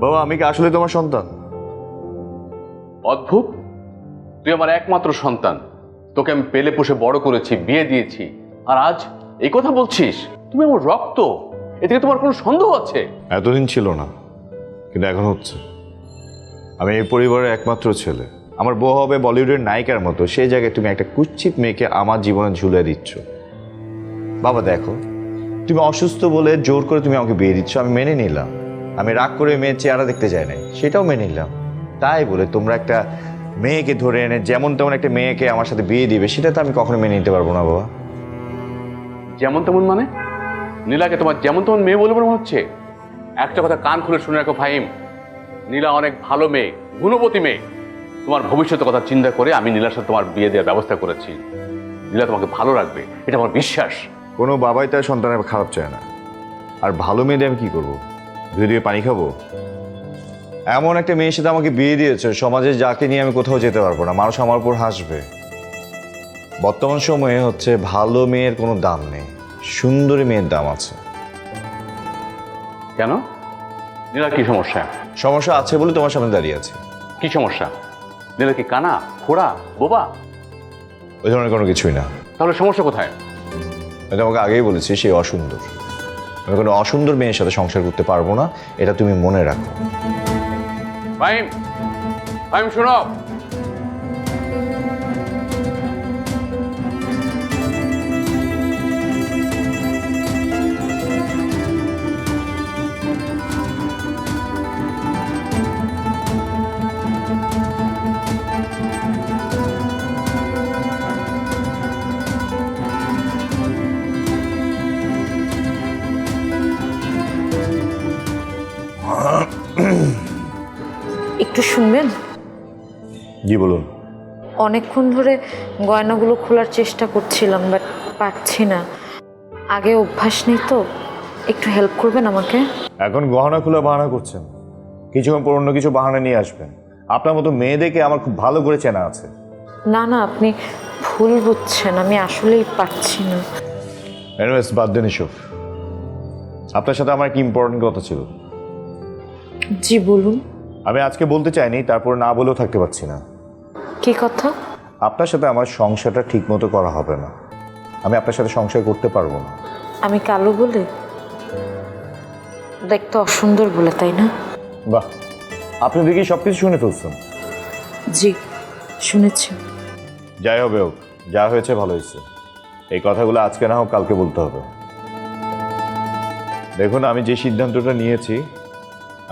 বাবা আমি কি আসলে তোমার সন্তান? অদ্ভুত, তুই আমার একমাত্র সন্তান, তোকে আমি পেলে পুষে বড় করেছি, বিয়ে দিয়েছি, আর আজ এই কথা বলছিস? তুমি আমার রক্ত, এদিকে তোমার কোনো সন্দেহ আছে? এতদিন ছিল না, কিন্তু এখন হচ্ছে। আমি এই পরিবারের একমাত্র ছেলে। আমার বউ হবে বলিউডের নায়িকার মতো, সেই জায়গায় তুমি একটা কুৎসিত মেয়েকে আমার জীবনে ঝুলে দিচ্ছ। বাবা দেখো, তুমি অসুস্থ বলে জোর করে তুমি আমাকে বিয়ে দিচ্ছ, আমি মেনে নিলাম। আমি রাগ করে মেয়ের চেহারা দেখতে যাই নাই, সেটাও মেনে নিলাম। তাই বলে তোমরা একটা মেয়েকে ধরে এনে যেমন তেমন একটা মেয়েকে আমার সাথে বিয়ে দিবে, সেটা তো আমি কখনো মেনে নিতে পারবো না বাবা। যেমন তেমন মানে? নীলাকে তোমার যেমন তেমন মেয়ে বলে মনে হচ্ছে? একটা কথা কান খুলে শুনে রাখো ফাহিম, নীলা অনেক ভালো মেয়ে, গুণবতী মেয়ে। তোমার ভবিষ্যতের কথা চিন্তা করে আমি নীলার সাথে তোমার বিয়ে দেওয়ার ব্যবস্থা করেছি। নীলা তোমাকে ভালো রাখবে, এটা আমার বিশ্বাস। কোনো বাবাই তার সন্তানের খারাপ চায় না। আর ভালো মেয়ে দিয়ে আমি কি করবো? ধুয়ে ধুয়ে পানি খাবো? এমন একটা মেয়ের সাথে আমাকে বিয়ে দিয়েছে, সমাজে যাকে নিয়ে আমি কোথাও যেতে পারবো না, মানুষ আমার উপর হাসবে। বর্তমান সময়ে হচ্ছে ভালো মেয়ের কোনো দাম নেই, সুন্দরী মেয়ের দাম আছে। কেন? নীলার কি সমস্যা? সমস্যা আছে বলে তোমার সামনে দাঁড়িয়ে আছে। কি সমস্যা? নীলা কি কানা, খোড়া, বোবা? ওই ধরনের কোনো কিছুই না। তাহলে সমস্যা কোথায়? আমি তোমাকে আগেই বলেছি সে অসুন্দর। আমি কোনো অসুন্দর মেয়ের সাথে সংসার করতে পারবো না, এটা তুমি মনে রাখো। ফাহিম, ফাহিম শোনো, একটু শুনবেন? জি বলুন। অনেকক্ষণ ধরে গয়নাগুলো খোলার চেষ্টা করছিলাম, বাট পারছি না। আগে অভ্যাস নেই তো, একটু হেল্প করবেন আমাকে? এখন গহনা খোলা বাহানা করছেন, কিছুক্ষণ পর অন্য কিছু বাহানা নিয়ে আসবেন। আপনার মতো মেয়েদেরকে আমার খুব ভালো করে চেনা আছে। না না, আপনি ভুল বুঝছেন, আমি আসলেই পারছি না। এনিওয়েজ বাদ দেন এসব। আপনার সাথে আমার কি ইম্পর্টেন্ট কথা ছিল। জি বলুন। আমি আজকে বলতে চাইনি, তারপর না বলেও থাকতে পারছি না। কি কথা? আপনার সাথে আমার সংসারটা ঠিক মতো করা হবে না। আমি আপনার সাথে সংসার করতে পারবো না। আমি কালো বলে? দেখতে অসুন্দর বলে, তাই না? বাহ, আপনি দেখি সব কিছু শুনে ফেলছেন। জি শুনেছি। যাই হবে হোক, যা হয়েছে ভালো হয়েছে। এই কথাগুলো আজকে না হোক কালকে বলতে হবে। দেখুন, আমি যে সিদ্ধান্তটা নিয়েছি,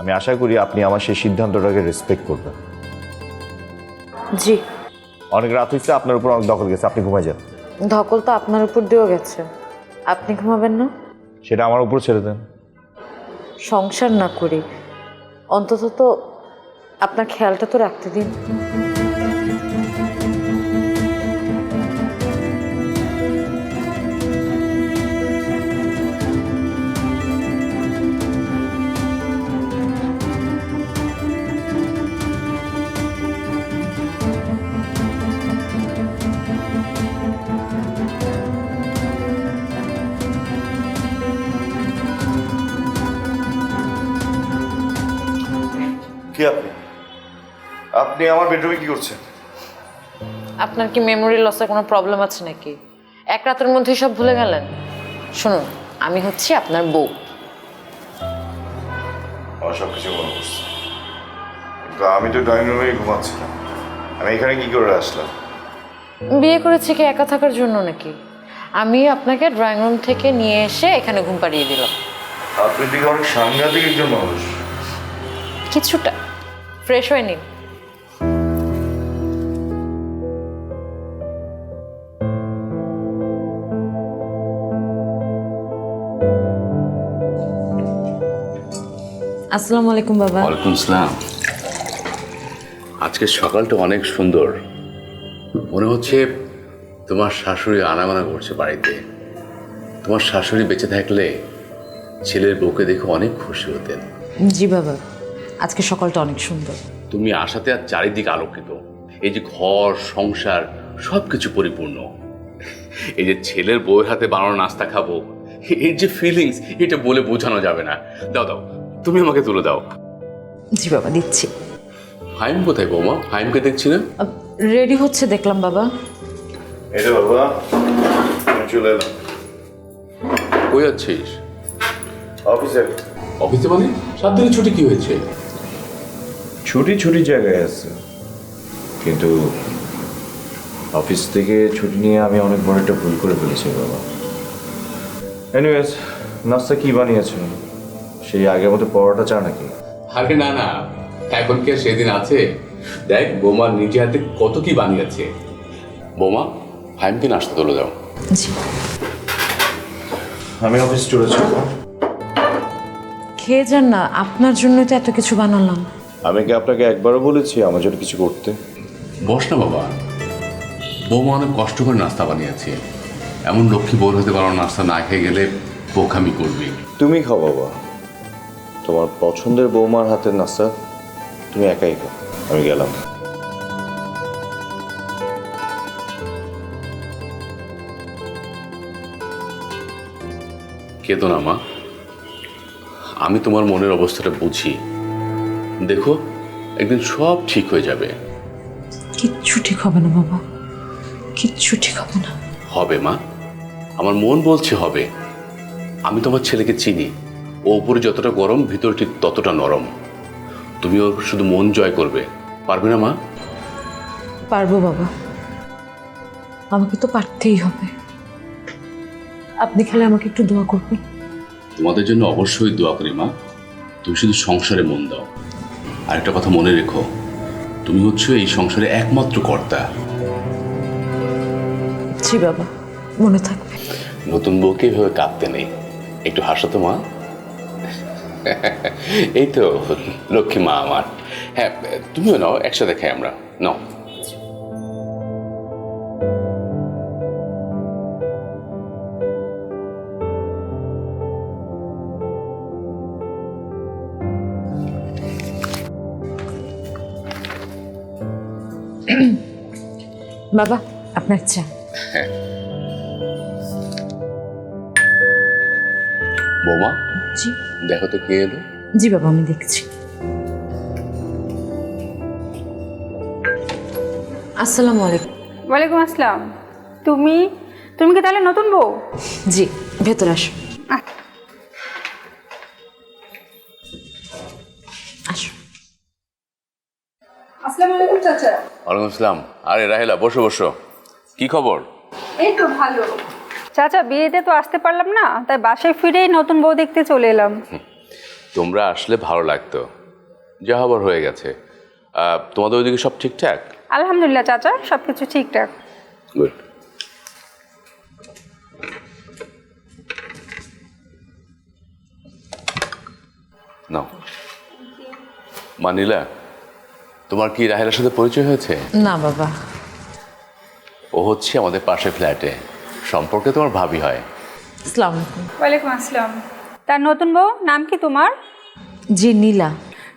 আমি আশা করি আপনি আমার সেই সিদ্ধান্তটাকে রেসপেক্ট করবেন। জি। অনেক রাত হয়েছে, আপনার উপর অনেক দখল গেছে, আপনি ঘুমাই যান। ধকল তো আপনার উপর দিয়েও গেছে, আপনি ঘুমাবেন না? সেটা আমার উপর ছেড়ে দেন। সংসার না করি, অন্তত তো আপনার খেয়ালটা তো রাখতে দিন। কি আপনি আমার বেডরুমে কি করছেন? আপনার কি মেমোরি লসের কোনো প্রবলেম আছে নাকি? এক রাতের মধ্যেই সব ভুলে গেলেন? শুনুন, আমি হচ্ছি আপনার বউ। আমার সব কিছু মনে করছে, কিন্তু আমি তো ড্রয়িং রুমে ঘুমাচ্ছিলাম। আমি এখানে কি করে আসলাম? বিয়ে করেছি কি একা থাকার জন্য নাকি? আমি আপনাকে ড্রয়িং রুম থেকে নিয়ে এসে এখানে ঘুম পাড়িয়ে দিলাম। আপনি দিকে অনেক সাংঘাতিক একজন মানুষ। কিছুটা ফ্রেশ হয়ে নিন। আসসালামু আলাইকুম বাবা। ওয়ালাইকুম আসসালাম। আজকে সকালটা অনেক সুন্দর, মনে হচ্ছে তোমার শাশুড়ি আনাগোনা করছে বাড়িতে। তোমার শাশুড়ি বেঁচে থাকলে ছেলের বউকে দেখে অনেক খুশি হতেন। জি বাবা, আজকে সকালটা অনেক সুন্দর। তুমি আসাতে আর চারিদিকে আলোকিত, এই যে ঘর সংসার সব কিছু পরিপূর্ণ। এই যে ছেলের বউয়ের হাতে বানানো নাস্তা খাবো, এর যে ফিলিংস, এটা বলে বোঝানো যাবে না। দাও দাও, তুমি আমাকে তুলে দাও। জি বাবা দিচ্ছি। ফাইম কোথায় বৌমা? ফাইমকে দেখছি না। রেডি হচ্ছে দেখলাম বাবা। এই যে বাবা, আমি চলে এলাম। কই যাচ্ছিস? অফিসে। অফিসে মানে 7 দিনের ছুটি কি হয়েছে? ছুটি জায়গায় আছে, কিন্তু অফিস থেকে ছুটি নিয়ে আমি অনেক বড় একটা ভুল করে ফেলেছি বাবা। এনিওয়েজ, নাস্তা কি বানিয়েছেন? সেই আগের মতো পরোটা চা নাকি? আরে না না, এখন কি আর সেদিন আছে? দেখ বৌমা নিজে হাতে কত কি বানিয়েছে। বৌমা, ফাইমকে নাস্তা তুলে দাও। জি। আমি অফিস চলেছি। খেয়ে যান না, আপনার জন্যই তো এত কিছু বানালাম। আমি কি আপনাকে একবারও বলেছি আমার জন্য কিছু করতে? বস না বাবা, বৌমা অনেক কষ্ট করে নাস্তা বানিয়েছে। এমন লক্ষ্মী বউর হতে পারো নাস্তা না খেয়ে গেলে বোকামি করবি। তুমি খাও বাবা, তোমার পছন্দের বৌমার হাতের নাস্তা তুমি একাই খাও। আমি গেলাম। কেঁদো না মা, আমি তোমার মনের অবস্থাটা বুঝি। দেখো একদিন সব ঠিক হয়ে যাবে। কিচ্ছু ঠিক হবে না বাবা, কিচ্ছু ঠিক হবে না। হবে মা, আমার মন বলছে হবে। আমি তোমার ছেলেকে চিনি, ও উপরে যতটা গরম ভিতরে ঠিক ততটা নরম। তুমি ওর শুধু মন জয় করবে, পারবে না মা? পারবো বাবা, আমাকে তো পারতেই হবে। আপনি খেলে আমাকে একটু দোয়া করবেন। তোমাদের জন্য অবশ্যই দোয়া করি মা। তুমি শুধু সংসারে মন দাও। আর একটা কথা মনে রেখো, তুমি হচ্ছে এই সংসারে একমাত্র কর্তা। জি বাবা, মনে থাকবে। নতুন বউকে এভাবে কাঁদতে নেই, একটু হাসো তো মা। এই তো লক্ষ্মী মা আমার। হ্যাঁ, তুমিও নাও, একসাথে খাই আমরা। নাও। বাবা আপনার চা। বৌমা, জি। দেখো তো কে এলো। জি বাবা, আমি দেখছি। আসসালামু আলাইকুম। ওয়ালাইকুম আসসালাম। তুমি তুমি কি তাহলে নতুন বউ? জি, ভেতরে আসো। আসো। আসসালামু আলাইকুম চাচা। ওয়ালাইকুম আসসালাম। আরে রাহেলা, বসো বসো। কি খবর? এই তো ভালো। চাচা বিয়েতে তো আসতে পারলাম না, তাই বাসায় ফিরেই নতুন বউ দেখতে চলে এলাম। তোমরা আসলে ভালো লাগতো, যা হবার হয়ে গেছে। তোমাদের ওইদিকে সব ঠিকঠাক? আলহামদুলিল্লাহ চাচা, সব কিছু ঠিকঠাক। গুড। নাও। মানিলা, তোমার কি রাহেলার সাথে পরিচয় হয়েছে? না বাবা। ও হচ্ছে আমাদের পাশের ফ্ল্যাটে, সম্পর্কে তোমার ভাবি হয়। আসসালামু আলাইকুম। ওয়ালাইকুম আসসালাম। তার নতুন বউ নাম কি তোমার? জি নীলা।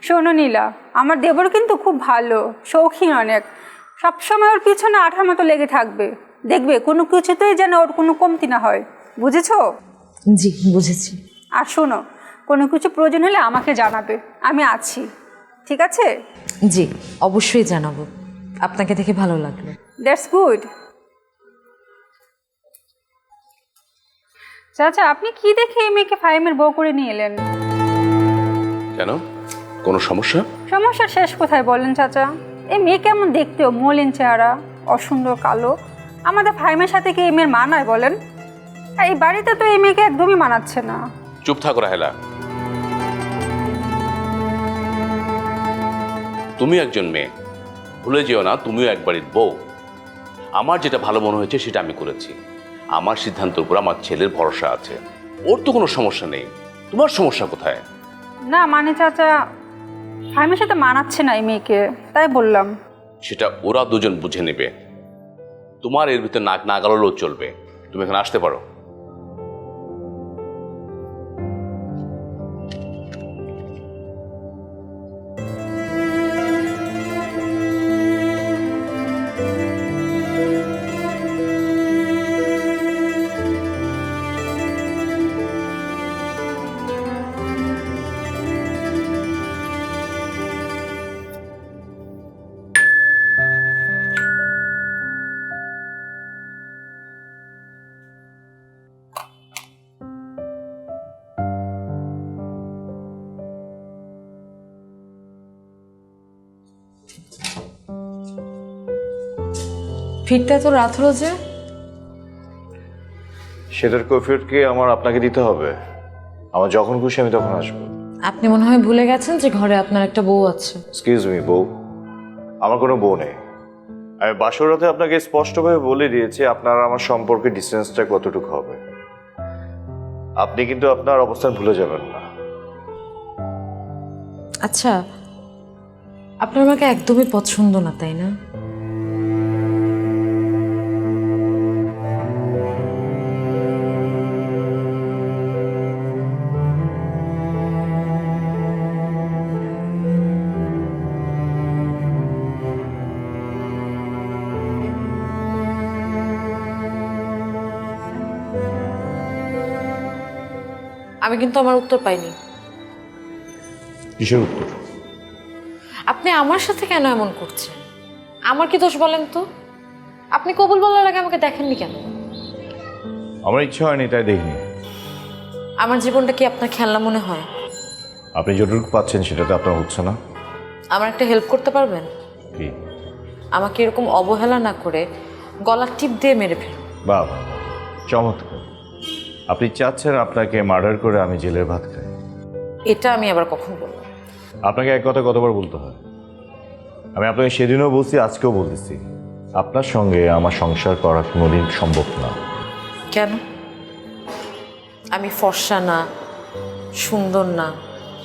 শোনো নীলা, আমার দেবর কিন্তু খুব ভালো, শৌখিন অনেক। সবসময় ওর পিছনে আঠার মতো লেগে থাকবে। দেখবে কোনো কিছুতেই যেন ওর কোনো কমতি না হয়, বুঝেছো? জি বুঝেছি। আর শোনো, কোনো কিছু প্রয়োজন হলে আমাকে জানাবে, আমি আছি। ঠিক আছে? জি অবশ্যই জানাবো। আপনাকে দেখে ভালো লাগলো। That's good. চাচা, আপনি কি দেখে এই মেয়েকে ফাইমের বউ করে নিয়ে এলেন? কেন, কোনো সমস্যা? সমস্যার শেষ কোথায় বলেন চাচা? এই মেয়ে কেমন দেখতেও, মলিন চেহারা, অসুন্দর কালো। আমাদের ফাইমের সাথে কি এই মেয়ের মানায় বলেন? আর এই বাড়িতে তো এই মেয়েকে একদমই মানাচ্ছে না। চুপ থাকো রাহেলা। তুমি একজন মেয়ে, ভুলে যেও না তুমিও এক বাড়ির বউ। আমার যেটা ভালো মনে হয়েছে সেটা আমি করেছি। আমার সিদ্ধান্তের উপর আমার ছেলের ভরসা আছে। ওর তো কোনো সমস্যা নেই, তোমার সমস্যা কোথায়? না মানে চাচা, ফাইমের সাথে মানাচ্ছে না এই মেয়েকে, তাই বললাম। সেটা ওরা দুজন বুঝে নেবে। তোমার এর ভিতরে নাক না গালালেও চলবে। তুমি এখানে আসতে পারো। ফিরতে তো রাত হলো যে। সেটার কৈফিয়ত কি আমার আপনাকে দিতে হবে? আমার যখন খুশি আমি তখন আসবো। আপনি মনে হয় ভুলে গেছেন যে ঘরে আপনার একটা বউ আছে। এক্সকিউজ মি বউ, আমার কোনো বউ নেই। আমি বাসর রাতে আপনাকে স্পষ্টভাবে বলে দিয়েছি আপনার আমার সম্পর্কে ডিস্টেন্সটা কতটুকু হবে। আপনি কিন্তু আপনার অবস্থান ভুলে যাবেন না। আচ্ছা, আপনার আমাকে একদমই পছন্দ না, তাই না? আমি কিন্তু আমার উত্তর পাইনি। কিসের উত্তর? আপনি আমার সাথে কেন এমন করছেন? আমার কি দোষ বলেন তো? আপনি কবুল বলার আগে আমাকে দেখেননি কেন? আমার ইচ্ছা হয়নি তাই দেখিনি। আমার জীবনটা কি আপনার খেলনা মনে হয়? আপনি যতটুকু পাচ্ছেন সেটাতে আপনার হচ্ছে না। আমার একটা হেল্প করতে পারবেন? কি? আমাকে এরকম অবহেলা না করে গলার টিপ দিয়ে মেরে ফেলুন। বাবা, চমৎকার। আপনি চাচ্ছেন আপনাকে মার্ডার করে আমি জেলের ভাত খাই? এটা আমি আবার কখন বললাম? আপনাকে এক কথা কতবার বলতে হয়? আমি আপনাকে সেদিনও বলছি, আজকেও বলতেছি, আপনার সঙ্গে আমার সংসার করা কোনোদিন সম্ভব না। কেন? আমি ফর্সা না, সুন্দর না,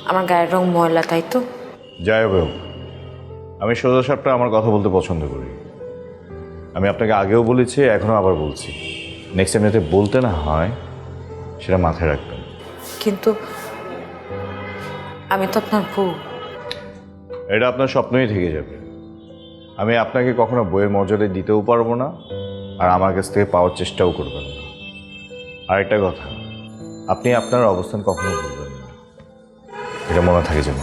আমার গায়ের রং ময়লা, তাই তো? যাই হোক, আমি সোজা সাপটা আমার কথা বলতে পছন্দ করি। আমি আপনাকে আগেও বলেছি, এখনও আবার বলছি, নেক্সট টাইম যাতে বলতে না হয় সেটা মাথায় রাখবেন। কিন্তু আমি তো আপনার বউ। এটা আপনার স্বপ্নই থেকে যাবে। আমি আপনাকে কখনো বইয়ের মর্যাদা দিতেও পারবো না, আর আমার কাছ থেকে পাওয়ার চেষ্টাও করবেন না। আরেকটা কথা, আপনি আপনার অবস্থান কখনো ভুলবেন না, এটা মনে থাকে যেন।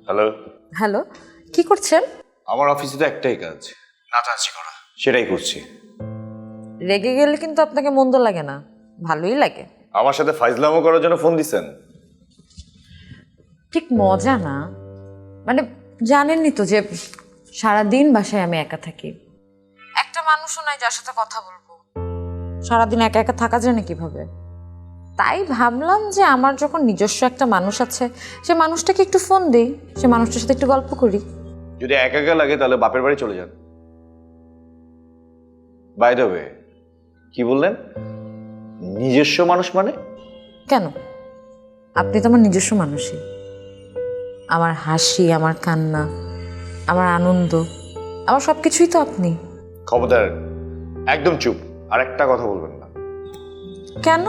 হ্যালো। হ্যালো, কি করছেন? আমার অফিসে তো একটাই কাজ, নাচানাচি করা, সেটাই করছি। রেগে গেলে কিন্তু আপনাকে মন্দ লাগে না, ভালোই লাগে। আমার সাথে ফাইজলামো করার জন্য ফোন দিছেন? ঠিক মজা না, মানে জানেনই তো যে সারাদিন বাসায় আমি একা থাকি, একটা মানুষও নাই যার সাথে কথা বলবো। সারাদিন একা একা থাকা যায় না কিভাবে? তাই ভাবলাম যে আমার যখন নিজস্ব একটা মানুষ আছে, সে মানুষটাকে একটু ফোন দিই, সে মানুষটার সাথে একটু গল্প করি। যদি একা একা লাগে তাহলে বাপের বাড়ি চলে যান। বাই দ্য ওয়ে, কি বললেন নিজস্ব মানুষ মানে? কেন? আপনি তো আমার নিজস্ব মানুষই। আমার হাসি, আমার কান্না, আমার আনন্দ, আমার সব কিছুই তো আপনি। খবরদার, একদম চুপ, আর একটা কথা বলবেন না। কেন?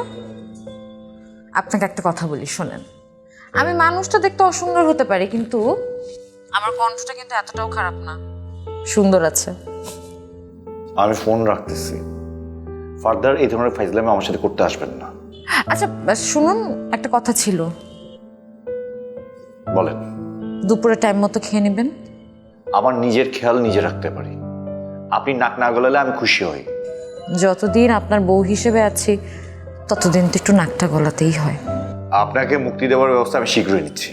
আপনাকে একটা কথা বলি, শোনেন। আমি মানুষটা দেখতে অসুন্দর হতে পারি, কিন্তু আমার কণ্ঠটা কিন্তু এতটাও খারাপ না, সুন্দর আছে। আমি ফোন রাখতেছি, ফার্দার এই ধরনের ফাইজলামি আমার সাথে করতে আসবেন না। আচ্ছা শুনুন, একটা কথা ছিল। বলেন। দুপুরে টাইম মতো খেয়ে নেবেন। আমার নিজের খেয়াল নিজে রাখতে পারি, আপনি নাক না গলালে আমি খুশি হই। যতদিন আপনার বউ হিসেবে আছি ততদিন তো একটু নাকটা গলাতেই হয়। আপনাকে মুক্তি দেওয়ার ব্যবস্থা আমি শীঘ্রই নিচ্ছি।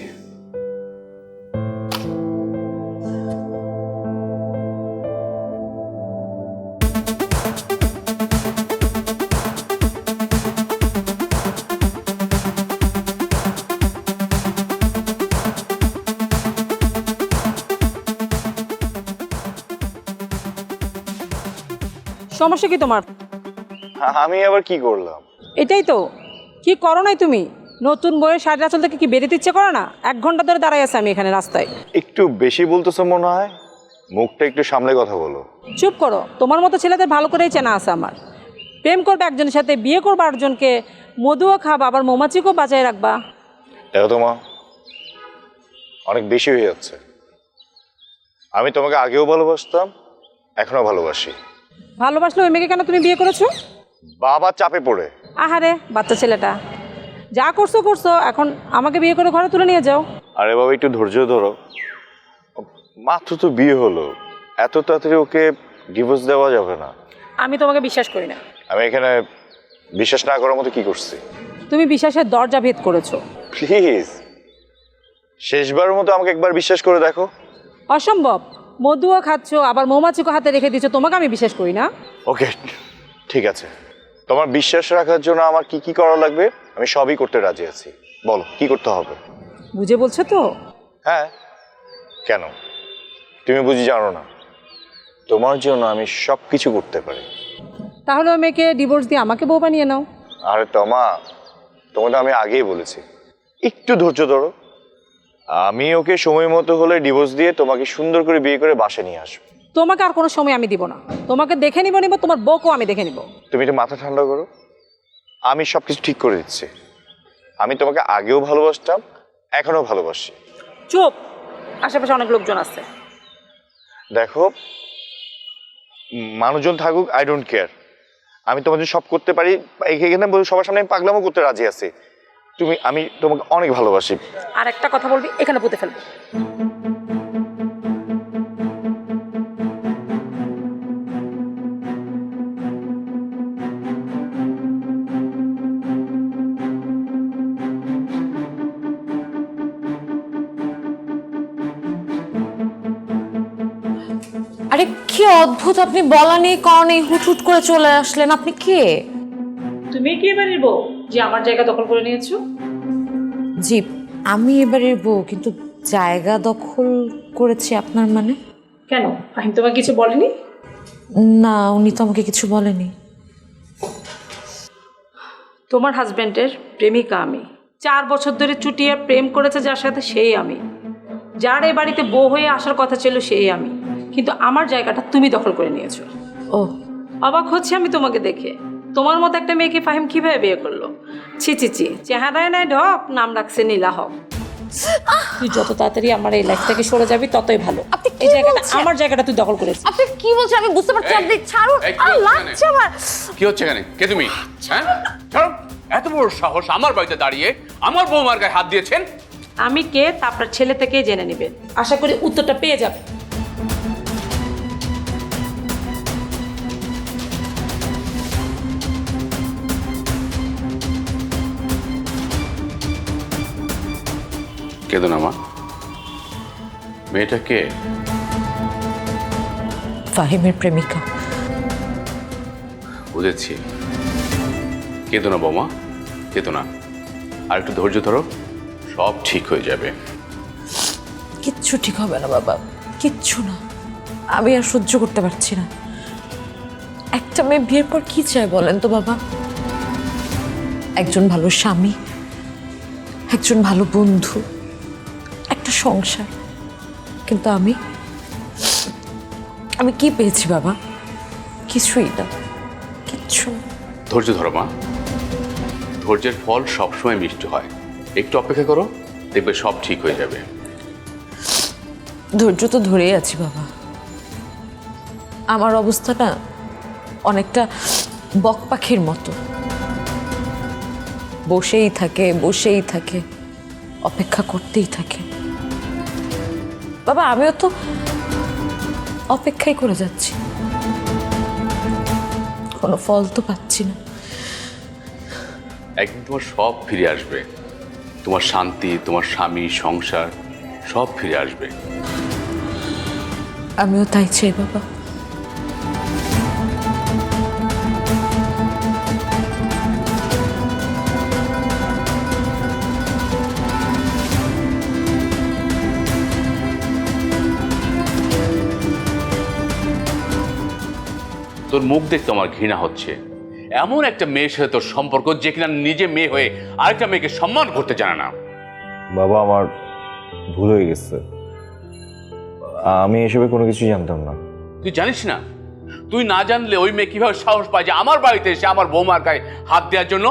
সমস্যা কি তোমার? আমি আবার কি করলাম? এটাই তো, কি করো নাই তুমি? নতুন বইয়ের শাড়ির আঁচল থেকে কি বেরোতে ইচ্ছে করে না? 1 ঘন্টা ধরে দাঁড়াই আছে আমি এখানে রাস্তায়। একটু বেশি বলতেছো মনে হয়, মুখটা একটু সামলে কথা বলো। চুপ করো, তোমার মতো ছেলেদের ভালো করেই চেনা আছে আমার। প্রেম করবে একজনের সাথে, বিয়ে করবে আরেকজনকে, মধুও খাবা, আবার মৌমাছিকেও বাঁচায় রাখবা। দেখো তোমা, অনেক বেশি হয়ে যাচ্ছে। আমি তোমাকে আগেও ভালোবাসতাম, এখনো ভালোবাসি। ভালোবাসলে ওই মেয়েকে কেন তুমি বিয়ে করেছো? বাবা চাপে পড়ে। আহারে বাচ্চা ছেলেটা, যা করছো করছো, এখন আমাকে বিয়ে করে ঘরে তুলে নিয়ে যাও। আরে বাবা একটু ধৈর্য ধরো, মাত্র তো বিয়ে হলো, এত তাড়াতাড়ি ওকে ডিভোর্স দেওয়া যাবে না। আমি তোমাকে বিশ্বাস করি না। আমি এখানে বিশ্বাস না করার মতো কি করছি? তুমি বিশ্বাসের দরজা ভেদ করেছো। প্লিজ শেষবারের মতো আমাকে একবার বিশ্বাস করে দেখো। অসম্ভব, মধুও খাচ্ছ আবার মৌমাছিকে হাতে রেখে দিচ্ছ, তোমাকে আমি বিশ্বাস করি না। ওকে ঠিক আছে, তোমার বিশ্বাস রাখার জন্য আমার কি কি করা লাগবে আমি সবই করতে রাজি আছি। বলো কি করতে হবে? বুঝে বলছো তো? হ্যাঁ, কেন তুমি বুঝি জানো না? তোমার জন্য আমি সব কিছু করতে পারি। তাহলে ওই মেয়েকে ডিভোর্স দিয়ে আমাকে বউ বানিয়ে নাও। আরে তোমাকে আমি আগেই বলেছি, একটু ধৈর্য ধরো। আমি ওকে সময় মতো হলে ডিভোর্স দিয়ে তোমাকে সুন্দর করে বিয়ে করে বাসে নিয়ে আসবো। তোমাকে আর কোনো সময় আমি দিব না, তোমাকে দেখে নিব, তোমার বউকেও আমি দেখে নিব। তুমি একটু মাথা ঠান্ডা করো, আমি সব কিছু ঠিক করে দিচ্ছি। আমি তোমাকে আগেও ভালোবাসতাম, এখনো ভালোবাসি। চুপ, আশেপাশে অনেক লোকজন আছে। দেখো মানুষজন থাকুক, আই ডোন্ট কেয়ার। আমি তোমাদের সব করতে পারি, এখানে সবার সামনে আমি পাগলামও করতে রাজি আছি। আমি তোমাকে অনেক ভালোবাসি। আর একটা কথা বলবি, এখানে পুঁতে ফেলবো। আরে কি অদ্ভুত, আপনি বলা নেই কওয়া নেই হুট হুট করে চলে আসলেন। আপনি কে? তুমি কি এবারের বউ যে আমার জায়গা দখল করে নিয়েছো? জি, আমি এবারের বউ, কিন্তু জায়গা দখল করেছি আপনার মানে? কেন, ফাহিম তোমাকে কিছু বলেনি? না, উনি তো আমাকে কিছু বলেনি। তোমার হাজবেন্ডের প্রেমিকা আমি। 4 বছর ধরে চুটিয়ে প্রেম করেছে যার সাথে, সেই আমি। যার এই বাড়িতে বউ হয়ে আসার কথা ছিল সেই আমি, কিন্তু আমার জায়গাটা তুমি দখল করে নিয়েছো। ও, অবাক হচ্ছে আমি তোমাকে দেখে। তোমার মতো একটা মেয়েকে ফাহিম কিভাবে বিয়ে করলো? ছি ছি ছি, চেহারায় নাই ঢপ, নাম রাখছে নীলা হক। তুই যত তাড়াতাড়ি আমার এই লাইফ থেকে সরে যাবি ততই ভালো। আপনি কি এই জায়গাটা বলছেন? আমার জায়গাটা তুই দখল করেছিস। আপনি কি বলছেন আমি বুঝতে পারছি। আপনি ছাড়ুন, এই, কি আর হচ্ছে লাগছে আমার। কি হচ্ছে এখানে? কে তুমি? হ্যাঁ, ছাড়ো। এত বড় সাহস আমার বাড়িতে দাঁড়িয়ে আমার বৌমার গায়ে হাত দিয়েছেন? আমি কে তা আপনার ছেলে থেকেই জেনে নেবেন, আশা করি উত্তরটা পেয়ে যাবে। কেঁদো না মা, মেয়েটা কে? ফাহিমের প্রেমিকা। বুঝেছি, কেঁদো না বৌমা, কেঁদো না। আর একটু ধৈর্য ধরো, সব ঠিক হয়ে যাবে। কিচ্ছু ঠিক হবে না বাবা, কিচ্ছু না। আমি আর সহ্য করতে পারছি না। একটা মেয়ে বিয়ের পর কি চায় বলেন তো বাবা? একজন ভালো স্বামী, একজন ভালো বন্ধু, একটা সংসার। কিন্তু আমি কি পেয়েছি বাবা? কিছুই না, কিচ্ছু না। ধৈর্য ধরো মা, ধৈর্যের ফল সবসময় মিষ্টি হয়। একটু অপেক্ষা করো, দেখবে সব ঠিক হয়ে যাবে। ধৈর্য তো ধরেই আছি বাবা। আমার অবস্থাটা অনেকটা বক পাখির মতো, বসেই থাকে, অপেক্ষা করতেই থাকে। বাবা আমিও তো অপেক্ষাই করে যাচ্ছি, কোনো ফল তো পাচ্ছি না। একদিন তোমার সব ফিরে আসবে, তোমার শান্তি, তোমার স্বামী, সংসার সব ফিরে আসবে। আমিও তাই চাই বাবা। তোর মুখ দেখতে আমার ঘৃণা হচ্ছে। এমন একটা মেয়ের সাথে তোর সম্পর্ক যে কিনা নিজে মেয়ে হয়ে আরেকটা মেয়েকে সম্মান করতে জানে না। বাবা আমার ভুল হয়ে গেছে, আমি এসবে কোনো কিছু জানতাম না। তুই জানিস না? তুই না জানলে ওই মেয়ে কিভাবে সাহস পায় যে আমার বাড়িতে এসে আমার বৌমার গায়ে হাত দেওয়ার জন্য?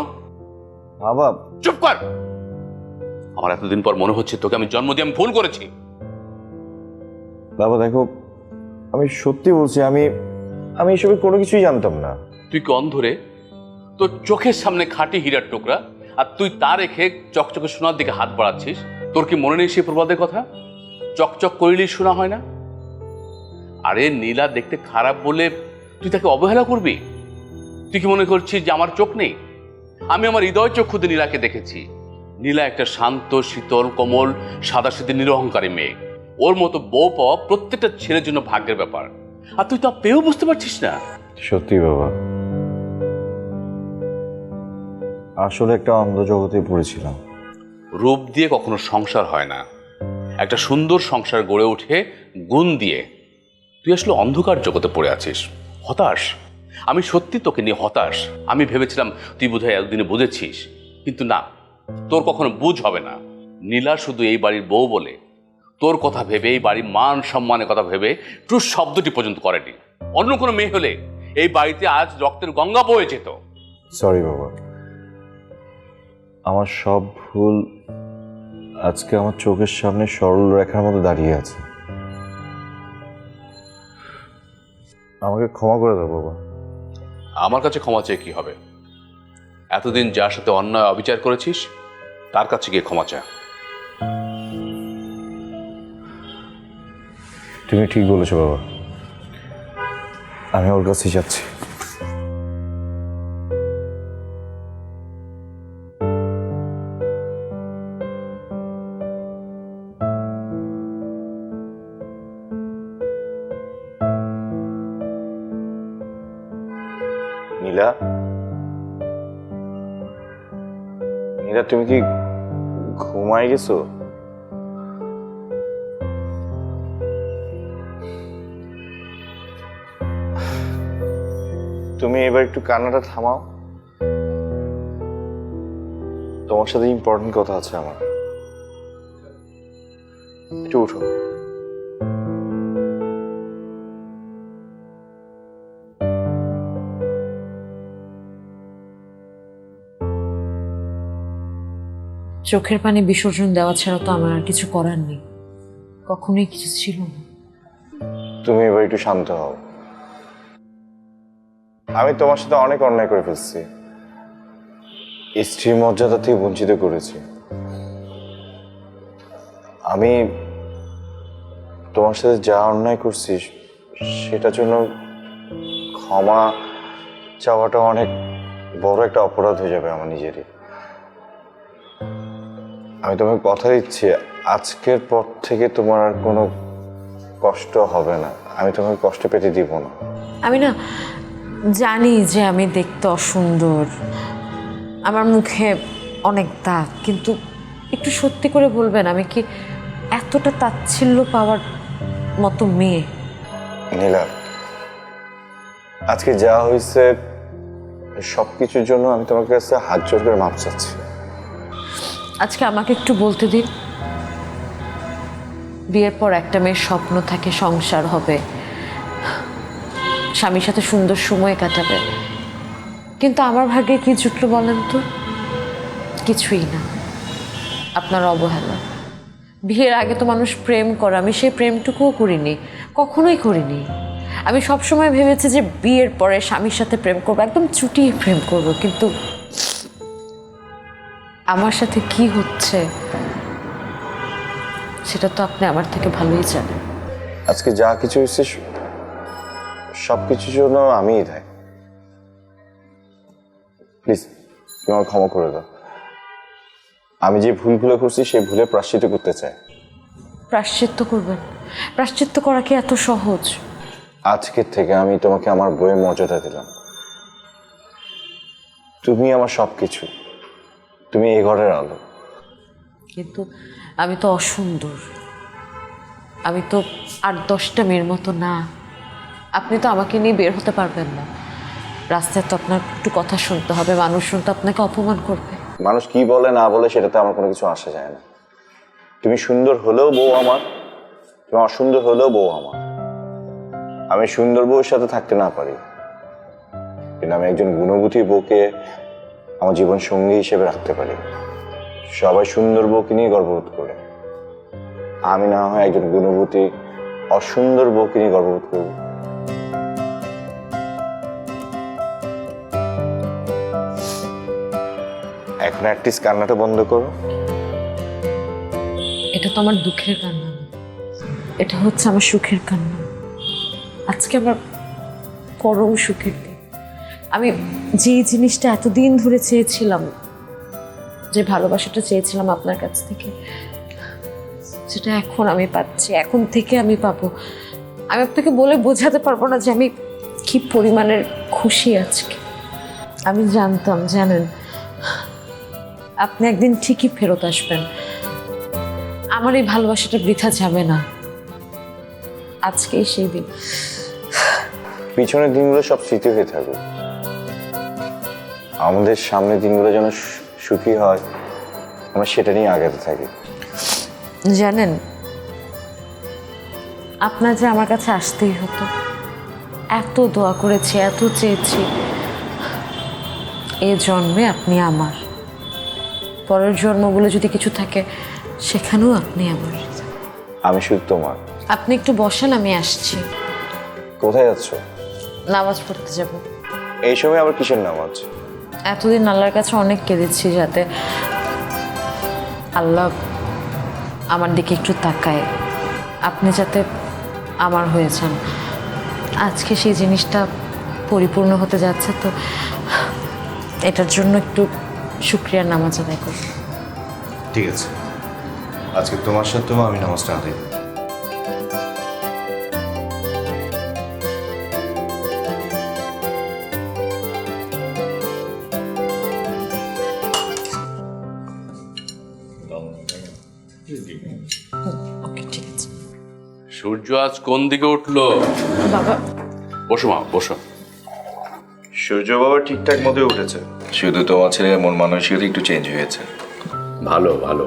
বাবা চুপ কর, আমার এতদিন পর মনে হচ্ছে তোকে আমি জন্ম দিয়ে আমি ভুল করেছি। বাবা দেখো, আমি সত্যি বলছি, আমি এসবের কোনো কিছুই জানতাম না। তুই কি অন্ধ রে? তোর চোখের সামনে খাঁটি হীরার টুকরা, আর তুই তা রেখে চকচকে সোনার দিকে হাত বাড়াচ্ছিস। তোর কি মনে নেই সেই প্রবাদের কথা, চকচক করিলেই শোনা হয় না? আরে নীলা দেখতে খারাপ বলে তুই তাকে অবহেলা করবি? তুই কি মনে করছিস যে আমার চোখ নেই? আমি আমার হৃদয় চক্ষুতে নীলাকে দেখেছি। নীলা একটা শান্ত, শীতল, কোমল, সাদাসিধে, নিরহংকারী মেয়ে। ওর মতো বউ পাওয়া প্রত্যেকটা ছেলের জন্য ভাগ্যের ব্যাপার, আর তুই তা পেয়েও বুঝতে পারছিস না। সত্যি বাবা, আসলে একটা অন্ধ জগতে পড়েছিলাম। রূপ দিয়ে কখনো সংসার হয় না, একটা সুন্দর সংসার গড়ে ওঠে গুণ দিয়ে। তুই আসলে অন্ধকার জগতে পড়ে আছিস, হতাশ। আমি সত্যি তোকে নিয়ে হতাশ। আমি ভেবেছিলাম তুই বোধহয় একদিনে বুঝেছিস, কিন্তু না, তোর কখনো বুঝ হবে না। নীলা শুধু এই বাড়ির বউ বলে তোর কথা ভেবে, এই বাড়ির মান সম্মানের কথা ভেবে টুস শব্দটি পর্যন্ত করেনি। অন্য কোনো মেয়ে হলে এই বাড়িতে আজ রক্তের গঙ্গা বয়ে যেত। সরি বাবা, আমার সব ভুল আজকে আমার চোখের সামনে সরল রেখার মতো দাঁড়িয়ে আছে। আমাকে ক্ষমা করে দাও বাবা। আমার কাছে ক্ষমা চেয়ে কি হবে? এতদিন যার সাথে অন্যায় অবিচার করেছিস তার কাছে গিয়ে ক্ষমা চা। তুমি ঠিক বলেছো বাবা, আমি ওর কাছেই যাচ্ছি। নীলা, নীলা, তুমি কি ঘুমাই গেছো? তুমি এবার একটু কান্নাটা থামাও, তোমার সাথে ইম্পর্টেন্ট কথা আছে আমার। একটু উঠো। চোখের পানি বিসর্জন দেওয়া ছাড়া তো আমার আর কিছু করার নেই, কখনোই কিছু ছিল না। তুমি এবার একটু শান্ত হও। আমি তোমার সাথে অনেক অন্যায় করে ফেলছি, স্ত্রী মর্যাদা থেকে বঞ্চিত করেছি। আমি তোমার সাথে যা অন্যায় করছি সেটার জন্য ক্ষমা চাওয়াটা অনেক বড় একটা অপরাধ হয়ে যাবে আমার নিজেরই। আমি তোমাকে কথা দিচ্ছি, আজকের পর থেকে তোমার আর কোনো কষ্ট হবে না। আমি তোমাকে কষ্ট পেতে দিব না। আমি না জানি যে আমি দেখতে অসুন্দর, আমার মুখে অনেক দাগ, কিন্তু একটু সত্যি করে বলবেন আমি কি এতটা তাচ্ছিল্য পাওয়ার মতো মেয়ে? নীলা, আজকে যা হয়েছে সবকিছুর জন্য আমি তোমার কাছে হাত জোর করে মাপ চাচ্ছি। আজকে আমাকে একটু বলতে দিন, বিয়ের পর একটা মেয়ের স্বপ্ন থাকে সংসার হবে, স্বামীর সাথে সুন্দর সময় কাটাবে, কিন্তু আমার ভাগ্যে কি জুটলো বলেন তো? কিছুই না। আপনার অবহেলা। বিয়ের আগে তো মানুষ প্রেম করে, আমি সেই প্রেমটুকুও করিনি, কখনোই করিনি। আমি সবসময় ভেবেছি যে বিয়ের পরে স্বামীর সাথে প্রেম করবো, একদম চুটিয়ে প্রেম করবো, কিন্তু আমার সাথে কি হচ্ছে সেটা তো আপনি আমার থেকে ভালোই জানেন। আজকে যা কিছু হয়েছে সবকিছুর জন্য আমিই দায়ী। প্লিজ তুমি আমাকে ক্ষমা করে দাও। আমি যে ভুলগুলো করছি সেই ভুলে প্রায়শ্চিত্ত করতে চাই। প্রায়শ্চিত্ত করবেন? প্রায়শ্চিত্ত করা কি এত সহজ? আজকের থেকে আমি তোমাকে আমার বইয়ের মর্যাদা দিলাম। তুমি আমার সবকিছু, তুমি এই ঘরের আলো। কিন্তু আমি তো অসুন্দর, আমি তো 8-10টা মেয়ের মতো না। আপনি তো আমাকে নিয়ে বের হতে পারবেন না। রাস্তায় তো আপনার একটু কথা শুনতে হবে, মানুষ শুনতে আপনাকে অপমান করবে। মানুষ কি বলে না বলে সেটাতে আমার কোনো কিছু আসে যায় না। তুমি সুন্দর হলেও বউ আমার, তুমি অসুন্দর হলেও বউ আমার। আমি সুন্দর বউয়ের সাথে থাকতে না পারি, কিন্তু আমি একজন গুণবতী বউকে আমার জীবন সঙ্গী হিসেবে রাখতে পারি। সবাই সুন্দর বউকে নিয়ে গর্ববোধ করে, আমি না হয় একজন গুণবতী অসুন্দর বউকে নিয়ে গর্ববোধ করব। এখন অ্যাটলিস্ট কান্নাটা বন্ধ করো। এটা তো আমার দুঃখের কান্না, এটা হচ্ছে আমার সুখের কান্না। আজকে আমার পরম সুখের দিন। আমি যে জিনিসটা এতদিন ধরে চেয়েছিলাম, যে ভালোবাসাটা চেয়েছিলাম আপনার কাছ থেকে, সেটা এখন আমি পাচ্ছি, এখন থেকে আমি পাবো। আমি আপনাকে বলে বোঝাতে পারবো না যে আমি কি পরিমাণের খুশি আজকে। আমি জানতাম, জানেন, আপনি একদিন ঠিকই ফেরত আসবেন, আমার এই ভালোবাসাটা বৃথা যাবে না। আজকেই সেই দিন। পিছনের দিনগুলো সব স্মৃতি হয়ে থাকুক, আমাদের সামনের দিনগুলো যেন সুখী হয়, আমরা সেটা নিয়ে আগাতে থাকি। জানেন, আপনার যে আমার কাছে আসতেই হতো, এত দোয়া করেছি, এত চেয়েছি। এ জন্মে আপনি আমার, পরের জন্মগুলো যদি কিছু থাকে সেখানেও আপনি আমার। আমি শুধু তোমার। আপনি একটু বসেন, আমি আসছি। কোথায় যাচ্ছ? নামাজ পড়তে যাব। এই সময় আবার কিসের নামাজ? এতদিন আল্লাহর কাছে অনেক কেঁদেছি যাতে আল্লাহ আমার দিকে একটু তাকায়, আপনি যাতে আমার হয়ে যান। আজকে সেই জিনিসটা পরিপূর্ণ হতে যাচ্ছে, তো এটার জন্য একটু শুকরিয়ার নামাজ আদায় করি। ঠিক আছে, আজকে তোমার সাথে আমি নামাজটা আদায় করি। ওকে, ঠিক আছে। সূর্য আজ কোন দিকে উঠলো? বাবা, বসো মা, বসো। সূর্য বাবা ঠিকঠাক মতো উঠেছে, শুধু তোমার ছেলে মন মানসিকতা একটু চেঞ্জ হয়েছে। ভালো ভালো,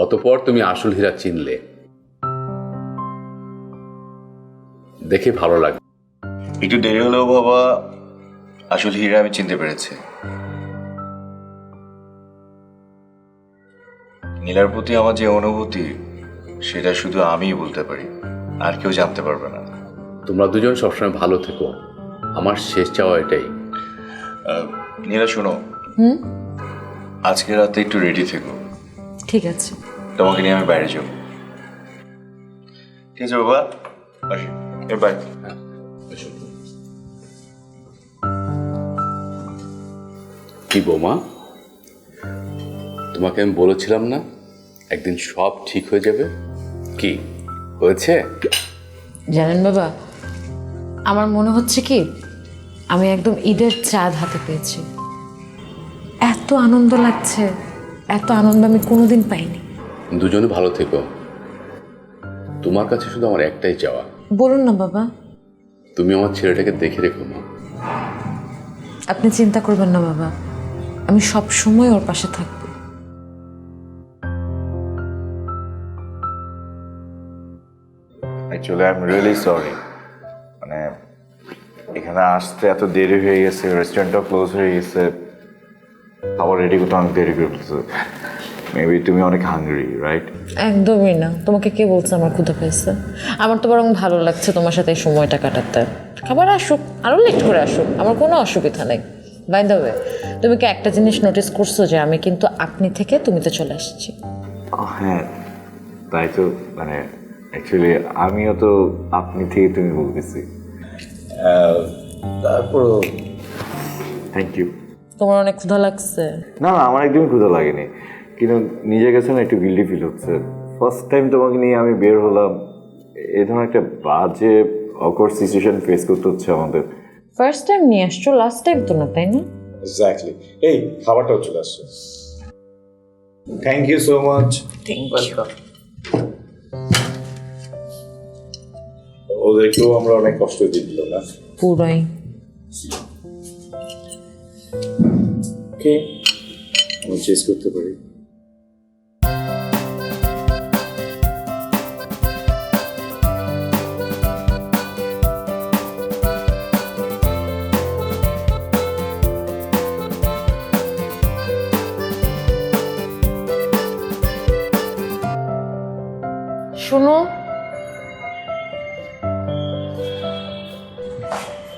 অতপর তুমি আসল হীরা চিনলে, দেখে ভালো লাগে। একটু দেরি হলেও বাবা আসল হীরা আমি চিনতে পেরেছি। নীলার প্রতি আমার যে অনুভূতি, সেটা শুধু আমিই বলতে পারি, আর কেউ জানতে পারবে না। তোমরা দুজন সবসময় ভালো থেকো, আমার শেষ চাওয়া এটাই। নীলা শোনো, আজকে রাতে একটু রেডি থেকো। ঠিক আছে। তোমাকে নিয়ে আমি বাইরে যাবো। ঠিক আছে বাবা, আসি, বাই। কি বৌমা, তোমাকে আমি বলেছিলাম না একদিন সব ঠিক হয়ে যাবে? কি হয়েছে? জানেন বাবা, আমার মনে হচ্ছে কি আমি একদম ঈদের চাঁদ হাতে পেয়েছি। এত আনন্দ লাগছে, এত আনন্দ আমি কোনোদিন পাইনি। দুজনে ভালো থেকো। তোমার কাছে শুধু আমার একটাই চাওয়া। বলুন না বাবা। তুমি আমার ছেলেটাকে দেখে রেখো মা। আপনি চিন্তা করবেন না বাবা, আমি সব সময় ওর পাশে থাকবো। Actually I am really sorry, মানে এখানে আসতে এত দেরি হয়ে গেছে, রেস্টুরেন্টটাও ক্লোজ হয়ে গেছে, খাবার রেডি করতে অনেক দেরি করে ফেলছে। মেবি তুমি অনেক হাংরি, রাইট? একদমই না, তোমাকে কে বলছে আমার ক্ষুধা পেয়েছে? আমার তো বরং ভালো লাগছে তোমার সাথে এই সময়টা কাটাতে। খাবার আসুক, আরও লেট করে আসুক, আমার কোনো অসুবিধা নেই। বাই দ্য ওয়ে, তুমি কি একটা জিনিস নোটিস করছো যে আমি কিন্তু আপনি থেকে তুমিতে চলে আসছি? হ্যাঁ, তাই তো, মানে অ্যাকচুয়ালি আমিও তো আপনি থেকে তুমি বলতেছি। তারপরও থ্যাংক ইউ। তোমার অনেক ক্ষুধা লাগছে? না না, আমার একদমই ক্ষুধা লাগেনি, কিন্তু নিজের কাছে না একটু গিল্টি ফিল হচ্ছে। ফার্স্ট টাইম তোমাকে নিয়ে আমি বের হলাম, এই ধরনের একটা বাজে অকওয়ার্ড সিচুয়েশন ফেস করতে হচ্ছে আমাদের। ফার্স্ট টাইম নিয়ে আসছো, লাস্ট টাইম তো না, তাই না? এক্স্যাক্টলি। এই খাবারটাও চলে আসছে। Thank you so much. ওদেরকেও আমরা অনেক কষ্ট দিয়ে দিলাম না? পুরাই। ওকে, আমি চেস করতে পারি।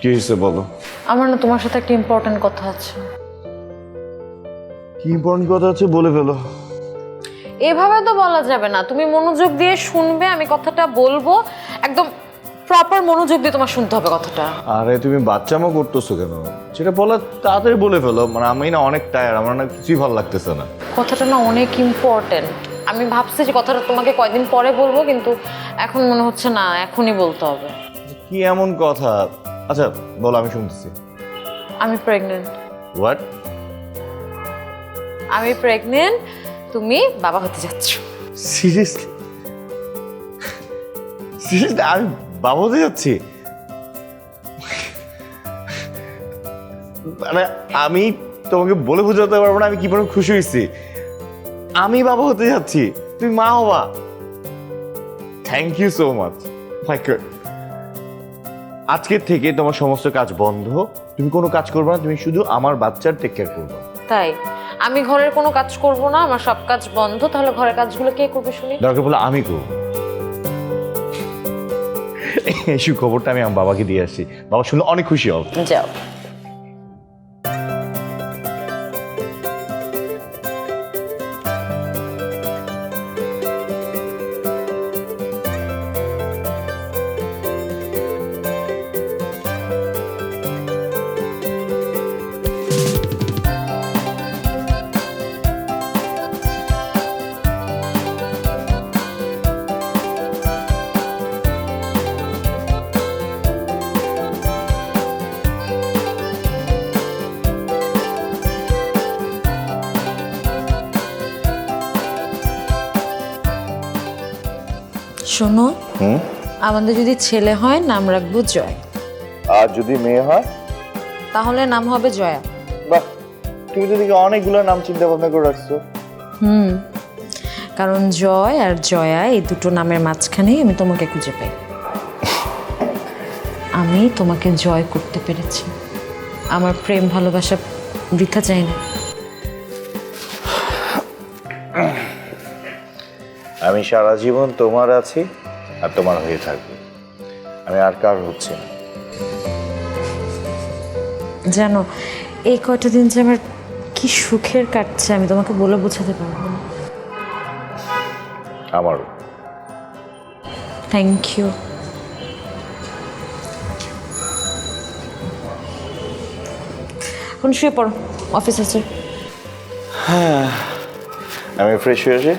কি হয়েছে বলো? আমার না তোমার সাথে একটা ইম্পর্টেন্ট কথা আছে। কি ইম্পর্টেন্ট কথা আছে বলে ফেলো। এভাবে তো বলা যাবে না, তুমি মনোযোগ দিয়ে শুনবে, আমি কথাটা বলবো, একদম প্রপার মনোযোগ দিয়ে তোমার শুনতে হবে কথাটা। আরে তুমি বাচ্চামো করতেছো কেন? যেটা বলা তাড়াতাড়ি বলে ফেলো, মানে আমি না অনেক টায়ার্ড, আমার না কিছুই ভালো লাগতেছে না। কথাটা না অনেক ইম্পর্টেন্ট। আমি ভাবছি যে কথাটা তোমাকে কয়দিন পরে বলবো, কিন্তু এখন মনে হচ্ছে না, এখনই বলতে হবে। কি এমন কথা? আচ্ছা বলো, আমি শুনতেছি। আমি প্রেগনেন্ট। হোয়াট? আমি প্রেগনেন্ট, তুমি বাবা হতে যাচ্ছ। সিরিয়াসলি? সিরিয়াসলি আমি বাবা হতে যাচ্ছি? মানে আমি তোমাকে বলে বোঝাতে পারবো না আমি কি পরিমাণ খুশি হয়েছি। আমি বাবা হতে যাচ্ছি, তুমি মা হবা। Thank you so much. My god, আজকের থেকে তোমার সমস্ত কাজ বন্ধ, তুমি কোনো কাজ করবে না, তুমি শুধু আমার বাচ্চার টেক কেয়ার করবে। তাই আমি ঘরের কোনো কাজ করব না, আমার সব কাজ বন্ধ। তাহলে ঘরের কাজগুলো কে করবে শুনি? দরকার বলে আমি করব। এই সুখবরটা আমি আমার বাবাকে দিয়ে আসছি, বাবা শুনলে অনেক খুশি হবে। যাও। শোনো, আমাদের যদি ছেলে হয় নাম রাখবো জয়, আর যদি মেয়ে হয় তাহলে নাম হবে জয়া। বাহ, তুমি তো দেখি অনেকগুলো নাম চিন্তা ভাবনা করে রাখছো। কারণ জয় আর জয়া এই দুটো নামের মাঝখানেই আমি তোমাকে খুঁজে পাই। আমি তোমাকে জয় করতে পেরেছি, আমার প্রেম ভালোবাসা বৃথা যায় না। আমি সারা জীবন তোমার আছি আর তোমার হয়ে থাকবো, আমি আর কার হচ্ছে না। জানো এই কয়টা দিন যে আমার কি সুখের কাটছে, আমি তোমাকে বলে বোঝাতে পারবো না। আমারও। Thank you. এখন শুয়ে পড়ো, অফিস আছে। হ্যাঁ, আমি ফ্রেশ হয়ে আসি,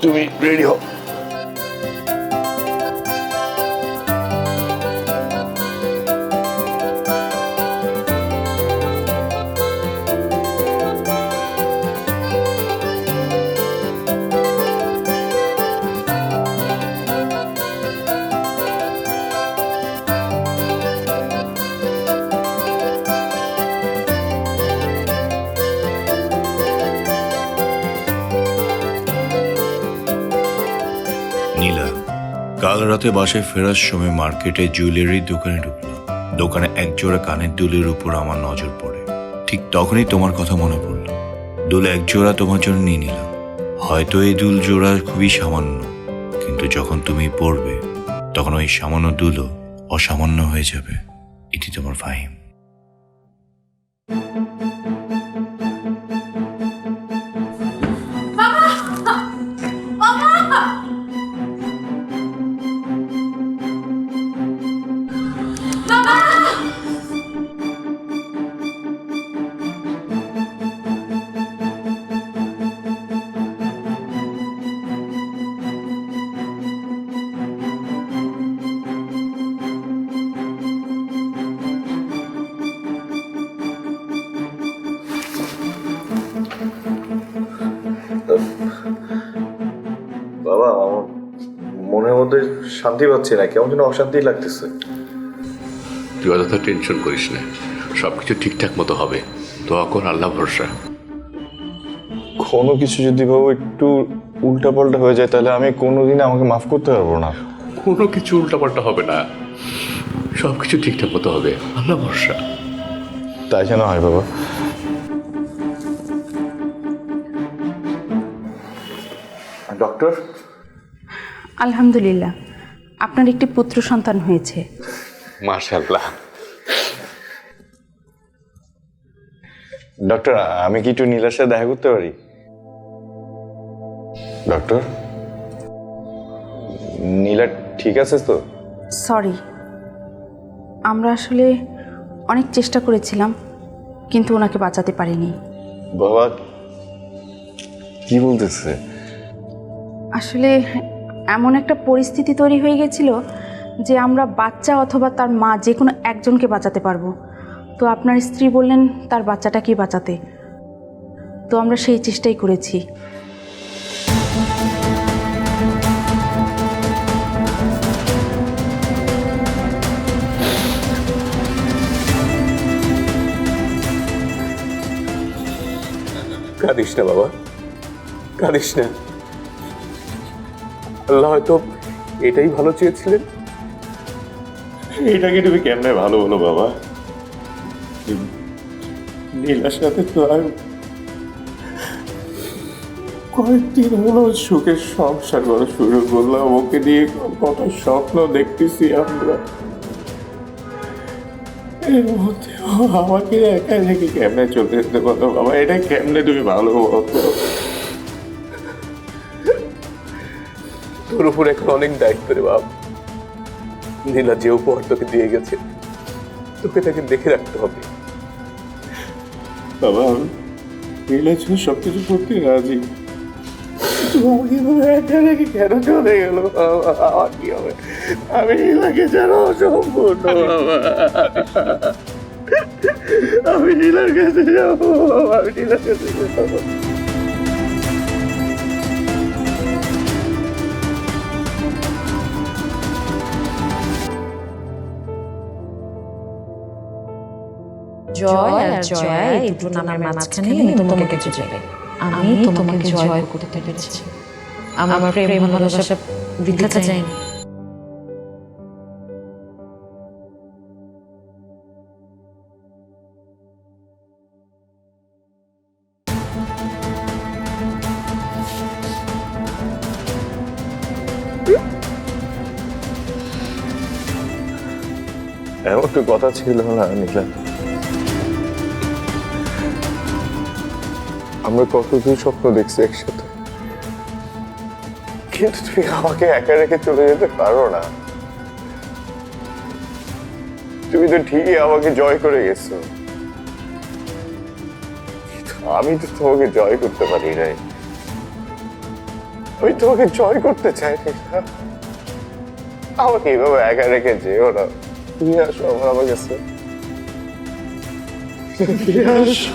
তুমি রেডি হও। নীলা কাল রাতে বাসায় ফেরার সময় মার্কেটে জুয়েলারির দোকানে ঢুকলো। দোকানে একজোড়া কানের দুলের উপর আমার নজর পড়ে। ঠিক তখনই তোমার কথা মনে পড়ল। দুল একজোড়া তোমার জন্য নিয়ে নিলাম। হয়তো এই দুল জোড়া খুবই সামান্য, কিন্তু যখন তুমি পড়বে তখন ওই সামান্য দুলও অসামান্য হয়ে যাবে। এটি তোমার ফাহিম। বাবা, আমার মনের মধ্যে শান্তি পাচ্ছি না, কেমন যেন অশান্তি লাগতেছে। তুই অযথা টেনশন করিস না, সব কিছু ঠিকঠাক মতো হবে। দোয়া কর, আল্লাহ ভরসা। কোনো কিছু যদি বাবু একটু উল্টাপাল্টা হয়ে যায় তাহলে আমি কোনোদিন আমাকে মাফ করতে পারবো না। কোনো কিছু উল্টাপাল্টা হবে না, সব কিছু ঠিকঠাক মতো হবে, আল্লাহ ভরসা। তাই যেন হয় বাবা। ডক্টর, আলহামদুলিল্লাহ, আপনার একটি পুত্র সন্তান হয়েছে। মাশাআল্লাহ, ডক্টর, আমি কি একটু নীলার সাথে দেখা করতে পারি? ডক্টর, নীলা ঠিক আছে তো? সরি, আমরা আসলে অনেক চেষ্টা করেছিলাম কিন্তু ওনাকে বাঁচাতে পারিনি। বাবা কি বলতেছে? আসলে এমন একটা পরিস্থিতি তৈরি হয়ে গেছিল যে আমরা বাচ্চা অথবা তার মা যে কোনো একজনকে বাঁচাতে পারবো। তো আপনার স্ত্রী বললেন তার বাচ্চাটাকে বাঁচাতে, তো আমরা সেই চেষ্টাই করেছি। কাঁদিস না বাবা, কাঁদিস না। আল্লাহ হয়তো এটাই ভালো চেয়েছিলেন। এটাকে তুমি কেমনে ভালো বলো বাবা? নীলার সাথে তো আর কয়েকদিন হলো সুখের সংসার করা শুরু করলাম, ওকে নিয়ে কত স্বপ্ন দেখতেছি আমরা। এর মধ্যে আমাকে একা রেখে কেমনে চলে যেতে বলো বাবা? এটা কেমনে তুমি ভালো বলো? তোর উপর এখন অনেক দায়িত্ব রে বাপ। নীলা যে উপহার তোকে দিয়ে গেছে, তোকে তাকে দেখে রাখতে হবে। বাবা নীলার জন্য সবকিছু করতে রাজি, তোমাকে একা রেখে কেন চলে গেল বাবা? আমার কি হবে? আমি নীলাকে জানো অসম্পূর্ণ বাবা। আমি নীলার কাছে যাবো বাবা, আমি নীলার কাছে যাবো। জয় আর জয়া এই দুটো নামের মাঝখানে তোমাকে কিছু যাবে। আমি তোমাকে জয় করতে পেরেছি। আমার প্রেম ভালোবাসা বৃথা যায়নি। এমন তো কথা ছিল না নীলা। আমরা কত দূর স্বপ্ন দেখছি একসাথে, কিন্তু তুমি আমাকে একা রেখে চলে যেতে পারো না। তুমি তো ঠিকই আমাকে জয় করে গেছো, আমি তো তোমাকে জয় করতে পারি নাই। আমি তোমাকে জয় করতে চাই না। আমাকে এইভাবে একা রেখে যেও না। তুমি আসো আমার কাছে, আসো।